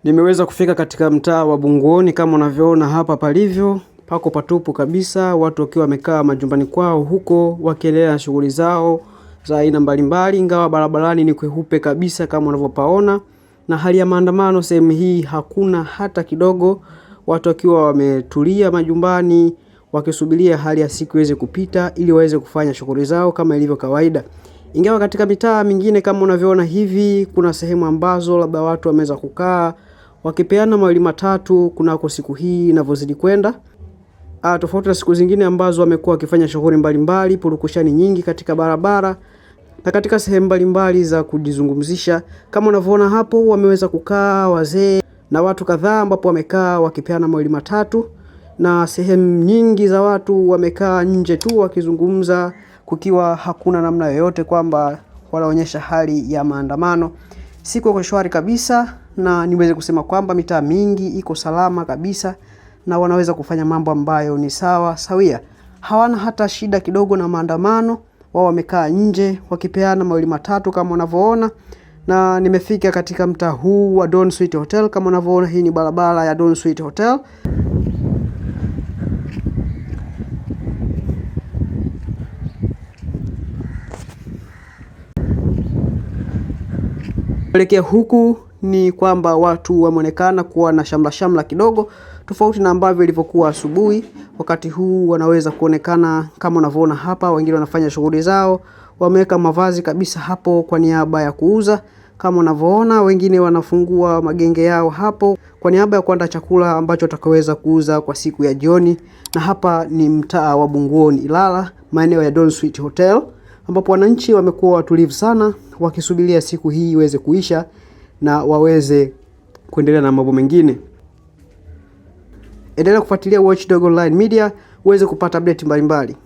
Nimeweza kufika katika mtaa wa Bunguoni kama unavyoona hapa palivyo. Pako patupu kabisa, watu wakiwa wamekaa majumbani kwao huko wakiendelea na shughuli zao za aina mbalimbali, ingawa barabarani ni kweupe kabisa kama unavyopaona. Na hali ya maandamano sehemu hii hakuna hata kidogo, watu wakiwa wametulia majumbani wakisubiria hali ya siku iweze kupita ili waweze kufanya shughuli zao kama ilivyo kawaida. Ingawa katika mitaa mingine kama unavyoona hivi kuna sehemu ambazo labda watu wameweza kukaa wakipeana mawili matatu kunako siku hii inavyozidi kwenda. Tofauti na siku zingine ambazo wamekuwa wakifanya shughuli mbalimbali, purukushani nyingi katika barabara na katika sehemu mbalimbali za kujizungumzisha. Kama unavyoona hapo wameweza kukaa wazee na watu kadhaa ambapo wamekaa wakipeana mawili matatu, na sehemu nyingi za watu wamekaa nje tu wakizungumza, kukiwa hakuna namna yoyote kwamba wanaonyesha hali ya maandamano. Siku iko shwari kabisa, na niweze kusema kwamba mitaa mingi iko salama kabisa na wanaweza kufanya mambo ambayo ni sawa sawia. Hawana hata shida kidogo na maandamano. Wao wamekaa nje wakipeana mawili matatu kama unavyoona. Na nimefika katika mtaa huu wa Don Sweet Hotel kama unavyoona. Hii ni barabara ya Don Sweet Hotel. Kuelekea huku ni kwamba watu wameonekana kuwa na shamla kidogo, tofauti na ambavyo ilivyokuwa asubuhi. Wakati huu wanaweza kuonekana kama unavyoona hapa, wengine wanafanya shughuli zao, wameweka mavazi kabisa hapo kwa niaba ya kuuza. Kama unavyoona wengine wanafungua magenge yao hapo kwa niaba ya kuandaa chakula ambacho watakaweza kuuza kwa siku ya jioni. Na hapa ni mtaa wa Bunguoni Ilala, maeneo ya Don Sweet Hotel, ambapo wananchi wamekuwa watulivu sana wakisubiria siku hii iweze kuisha na waweze kuendelea na mambo mengine. Endelea kufuatilia Watchdog Online Media uweze kupata update mbalimbali.